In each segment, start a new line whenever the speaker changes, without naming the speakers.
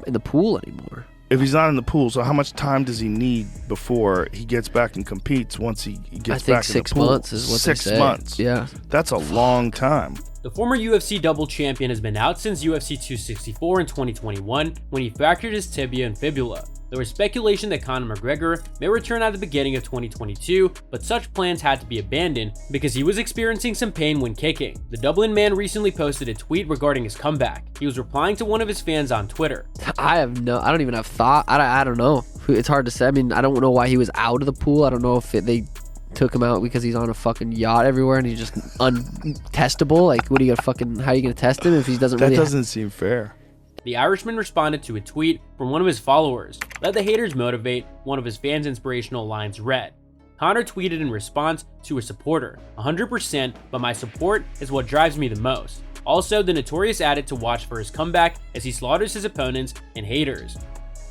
in the pool anymore.
If he's not in the pool, so how much time does he need before he gets back and competes once he gets back in the pool?
6 months is what they say.
6 months.
Yeah.
That's a long time.
The former UFC double champion has been out since UFC 264 in 2021 when he fractured his tibia and fibula. There was speculation that Conor McGregor may return at the beginning of 2022, but such plans had to be abandoned because he was experiencing some pain when kicking. The Dublin man recently posted a tweet regarding his comeback. He was replying to one of his fans on Twitter.
I don't even have thought. I don't know. It's hard to say. I mean, I don't know why he was out of the pool. I don't know if they took him out because he's on a fucking yacht everywhere and he's just untestable. Like, what are you gonna fucking? How are you gonna test him if he doesn't?
That doesn't seem fair.
The Irishman responded to a tweet from one of his followers. "Let the haters motivate," one of his fans' inspirational lines read. Conor tweeted in response to a supporter, "100%, but my support is what drives me the most." Also, the Notorious added to watch for his comeback as he slaughters his opponents and haters.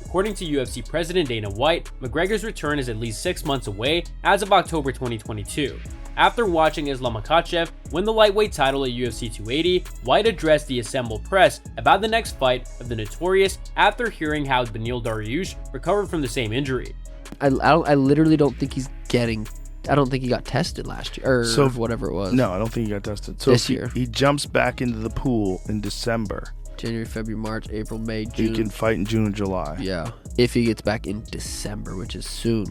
According to UFC President Dana White, McGregor's return is at least 6 months away as of October 2022. After watching Islam Makhachev win the lightweight title at UFC 280, White addressed the assembled press about the next fight of the Notorious after hearing how Beneil Dariush recovered from the same injury.
I literally don't think he's getting. I don't think he got tested last year or whatever it was.
No, I don't think he got tested. So
this year
he jumps back into the pool in December.
January, February, March, April, May, June.
He can fight in June and July.
Yeah, if he gets back in December, which is soon.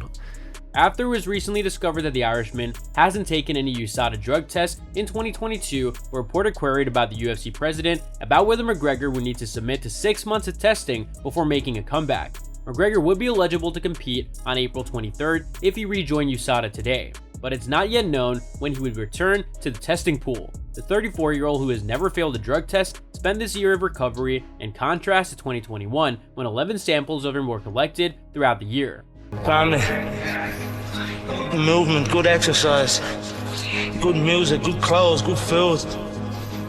After it was recently discovered that the Irishman hasn't taken any USADA drug tests in 2022, a reporter queried about the UFC president about whether McGregor would need to submit to 6 months of testing before making a comeback. McGregor would be eligible to compete on April 23rd if he rejoined USADA today, but it's not yet known when he would return to the testing pool. The 34-year-old, who has never failed a drug test, spent this year of recovery in contrast to 2021 when 11 samples of him were collected throughout the year.
Family, movement, good exercise, good music, good clothes, good food.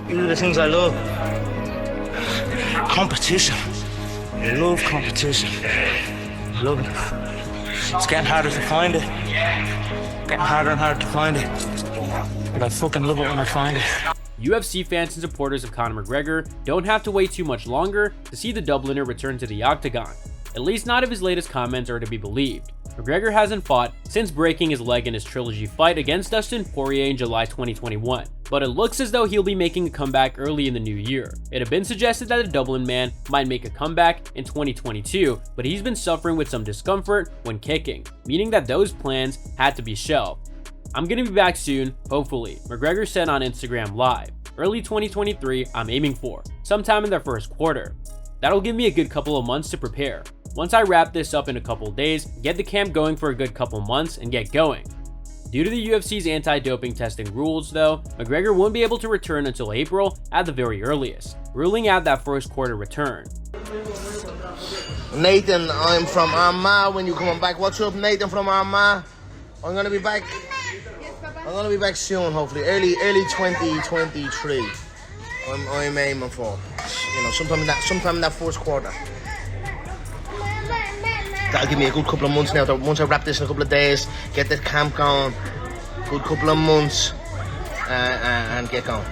These are the things I love. Competition. I love competition. I love it. It's getting harder to find it. Getting harder and harder to find it. But I fucking love it when I find it.
UFC fans and supporters of Conor McGregor don't have to wait too much longer to see the Dubliner return to the octagon. At least not if his latest comments are to be believed. McGregor hasn't fought since breaking his leg in his trilogy fight against Dustin Poirier in July 2021, but it looks as though he'll be making a comeback early in the new year. It had been suggested that the Dublin man might make a comeback in 2022, but he's been suffering with some discomfort when kicking, meaning that those plans had to be shelved. "I'm gonna be back soon, hopefully," McGregor said on Instagram Live. "Early 2023, I'm aiming for, sometime in the first quarter. That'll give me a good couple of months to prepare. Once I wrap this up in a couple days, get the camp going for a good couple months, and get going." Due to the UFC's anti-doping testing rules, though, McGregor won't be able to return until April at the very earliest, ruling out that first quarter return.
Nathan, I'm from Armagh. When you coming back? What's up, Nathan from Armagh? I'm gonna be back soon, hopefully, early 2023. I'm aiming for, sometime in that first quarter. That'll give me a good couple of months now. Once I wrap this in a couple of days, get the camp going, good couple of months, and get going.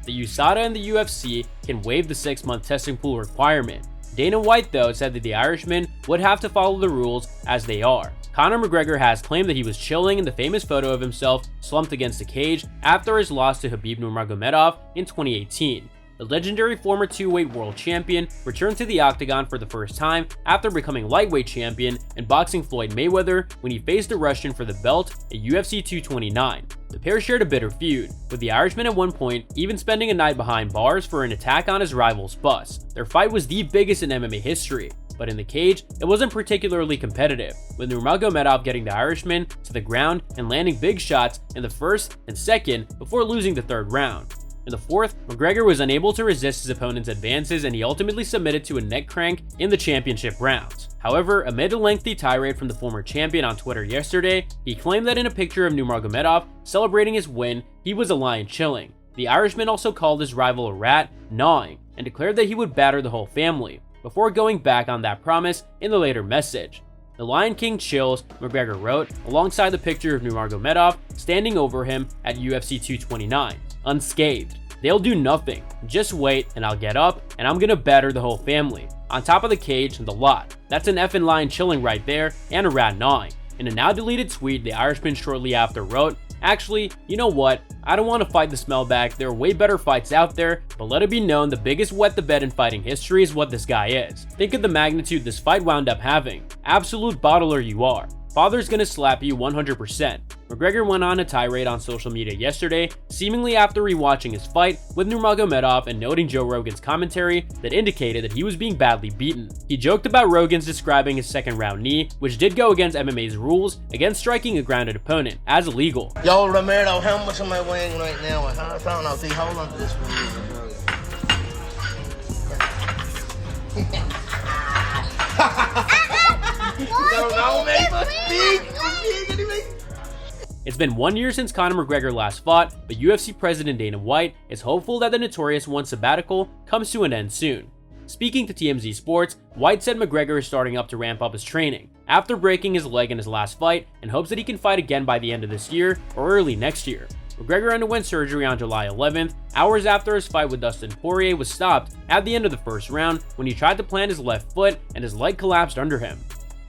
The USADA and the UFC can waive the 6-month testing pool requirement. Dana White, though, said that the Irishman would have to follow the rules as they are. Conor McGregor has claimed that he was chilling in the famous photo of himself slumped against a cage after his loss to Khabib Nurmagomedov in 2018. The legendary former two-weight world champion returned to the octagon for the first time after becoming lightweight champion and boxing Floyd Mayweather when he faced the Russian for the belt at UFC 229. The pair shared a bitter feud, with the Irishman at one point even spending a night behind bars for an attack on his rival's bus. Their fight was the biggest in MMA history, but in the cage, it wasn't particularly competitive, with Nurmagomedov getting the Irishman to the ground and landing big shots in the first and second before losing the third round. In the fourth, McGregor was unable to resist his opponent's advances and he ultimately submitted to a neck crank in the championship rounds. However, amid a lengthy tirade from the former champion on Twitter yesterday, he claimed that in a picture of Nurmagomedov celebrating his win, he was a lion chilling. The Irishman also called his rival a rat gnawing and declared that he would batter the whole family, before going back on that promise in the later message. "The Lion King chills," McGregor wrote, alongside the picture of Nurmagomedov standing over him at UFC 229, unscathed. They'll do nothing. Just wait and I'll get up and I'm gonna batter the whole family. On top of the cage and the lot. That's an effing lion chilling right there and a rat gnawing. In a now deleted tweet, the Irishman shortly after wrote, "Actually, you know what? I don't want to fight the smell back. There are way better fights out there, but let it be known the biggest wet the bed in fighting history is what this guy is. Think of the magnitude this fight wound up having. Absolute bottler you are. Father's gonna slap you 100%. McGregor went on a tirade on social media yesterday, seemingly after rewatching his fight with Nurmagomedov and noting Joe Rogan's commentary that indicated that he was being badly beaten. He joked about Rogan's describing his second round knee, which did go against MMA's rules against striking a grounded opponent, as illegal.
Yo, Romero, how much am I weighing right now? I don't know. See, hold on to this for
It's been 1 year since Conor McGregor last fought, but UFC President Dana White is hopeful that the Notorious One's sabbatical comes to an end soon. Speaking to TMZ Sports, White said McGregor is starting up to ramp up his training after breaking his leg in his last fight and hopes that he can fight again by the end of this year or early next year. McGregor underwent surgery on July 11th, hours after his fight with Dustin Poirier was stopped at the end of the first round when he tried to plant his left foot and his leg collapsed under him.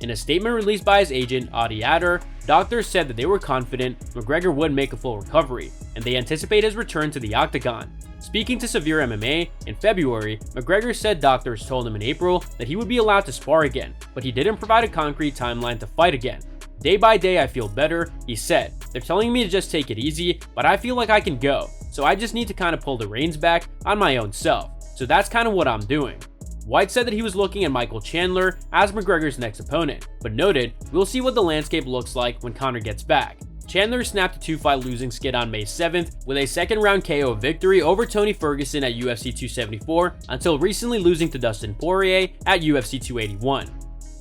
In a statement released by his agent, Adi Adder, doctors said that they were confident McGregor would make a full recovery, and they anticipate his return to the octagon. Speaking to Severe MMA, in February, McGregor said doctors told him in April that he would be allowed to spar again, but he didn't provide a concrete timeline to fight again. "Day by day I feel better," he said. "They're telling me to just take it easy, but I feel like I can go, so I just need to kind of pull the reins back on my own self. So that's kind of what I'm doing." White said that he was looking at Michael Chandler as McGregor's next opponent, but noted, "We'll see what the landscape looks like when Conor gets back." Chandler snapped a 2-fight losing skid on May 7th with a second round KO victory over Tony Ferguson at UFC 274 until recently losing to Dustin Poirier at UFC 281.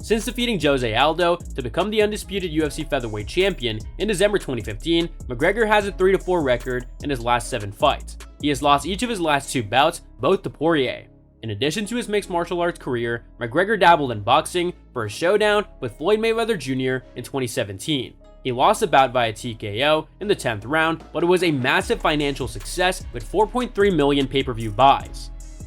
Since defeating Jose Aldo to become the undisputed UFC featherweight champion in December 2015, McGregor has a 3-4 record in his last 7 fights. He has lost each of his last 2 bouts, both to Poirier. In addition to his mixed martial arts career, McGregor dabbled in boxing for a showdown with Floyd Mayweather Jr. in 2017. He lost the bout via TKO in the 10th round, but it was a massive financial success with 4.3 million pay-per-view buys.